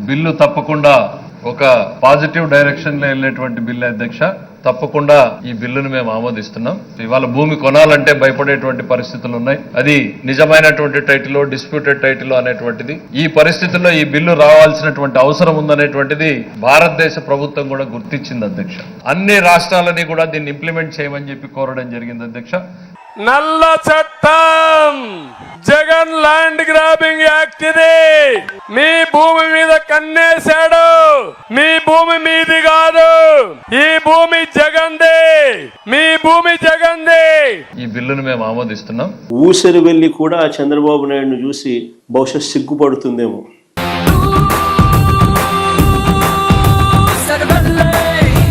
Bill తప్పకుండా ఒక positive direction లో వెళ్ళేటువంటి బిల్లు అధ్యక్ష. తప్పకుండా ఈ బిల్లును మేము ఆమోదిస్తున్నాం. ఇవాళ భూమి కొనాలంటే భయపడేటువంటి పరిస్థితులు ఉన్నాయి. అది నిజమైనటువంటి టైటిల్, డిస్ప్యూటెడ్ టైటిల్ అనేటువంటిది ఈ పరిస్థితుల్లో ఈ బిల్లు రావాల్సినటువంటి అవసరం ఉందనేటువంటిది భారతదేశ ప్రభుత్వం కూడా గుర్తించింది అధ్యక్ష. అన్ని రాష్ట్రాలని కూడా దీన్ని ఇంప్లిమెంట్ చేయమని చెప్పి కోరడం జరిగింది అధ్యక్ష. నల్ల చట్టం, జగన్ ల్యాండ్ గ్రాబింగ్ యాక్ట్ ఇది. మీ భూమి మీద కన్నేశాడు. మీ భూమి మీది కాదు, ఈ భూమి జగన్దే, మీ భూమి జగన్దే. ఈ బిల్లును మేము ఆమోదిస్తున్నాం. ఊసరి వెళ్ళి కూడా చంద్రబాబు నాయుడును చూసి బహుశా సిగ్గుపడుతుందేమో.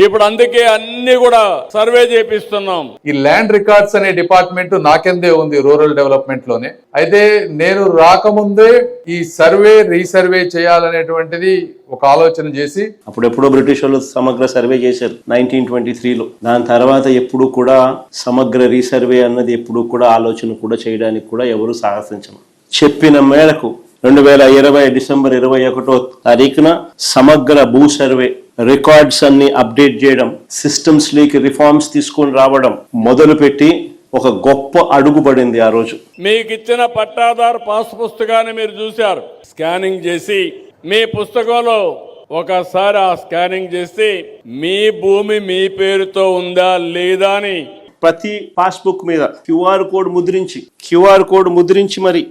ఇప్పుడు అందుకే అన్ని కూడా సర్వే చేపిస్తున్నాం. ఈ ల్యాండ్ రికార్డ్స్ అనే డిపార్ట్మెంట్ నాకెందే ఉంది రూరల్ డెవలప్మెంట్ లోనే. అయితే నేను రాకముందే ఈ సర్వే రీసర్వే చేయాలనేటువంటిది ఒక ఆలోచన చేసి, అప్పుడెప్పుడో బ్రిటిష్ వాళ్ళు సమగ్ర సర్వే చేశారు 1923లో. దాని తర్వాత ఎప్పుడు కూడా సమగ్ర రీసర్వే అన్నది ఎప్పుడు కూడా ఆలోచన కూడా చేయడానికి కూడా ఎవరు సాహసించరు. చెప్పిన మేరకు 2020 డిసెంబర్ 21వ తారీఖున సమగ్ర భూ సర్వే రికార్డ్స్ అన్ని అప్డేట్ చేయడం, సిస్టమ్స్ లీకి రిఫార్మ్స్ తీసుకొని రావడం మొదలుపెట్టి ఒక గొప్ప అడుగు పడింది ఆ రోజు. మీకు ఇచ్చిన పట్టాదారు పాస్ పుస్తకాన్ని మీరు చూశారు. స్కానింగ్ చేసి మీ పుస్తకంలో ఒకసారి ఆ స్కానింగ్ చేసి మీ భూమి మీ పేరుతో ఉందా లేదా అని ప్రతి పాస్బుక్ మీద క్యూఆర్ కోడ్ ముద్రించి మరీ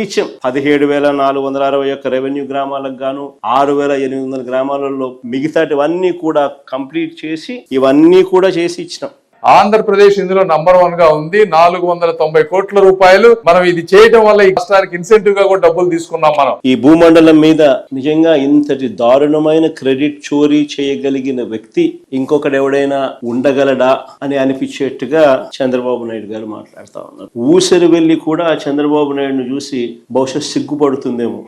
ఇచ్చాం. 17,461 రెవెన్యూ గ్రామాలకు గాను 6,800 గ్రామాలలో మిగతాటివన్నీ కూడా కంప్లీట్ చేసి ఇవన్నీ కూడా చేసి ఇచ్చినాం. ఆంధ్రప్రదేశ్ ఇందులో నంబర్ 1 గా ఉంది. 490 కోట్ల రూపాయలు మనం ఇది చేయడం వల్ల ఈ రాష్ట్రానికి ఇన్సెంటివ్ గా కూడా డబ్బులు తీసుకున్నాం. మనం ఈ భూమండలం మీద నిజంగా ఇంతటి దారుణమైన క్రెడిట్ చోరీ చేయగలిగిన వ్యక్తి ఇంకొకటి ఎవడైనా ఉండగలడా అని అనిపించేట్టుగా చంద్రబాబు నాయుడు గారు మాట్లాడుతా ఉన్నారు. ఊసరి వెళ్ళి కూడా చంద్రబాబు నాయుడును చూసి బహుశా సిగ్గుపడుతుందేమో.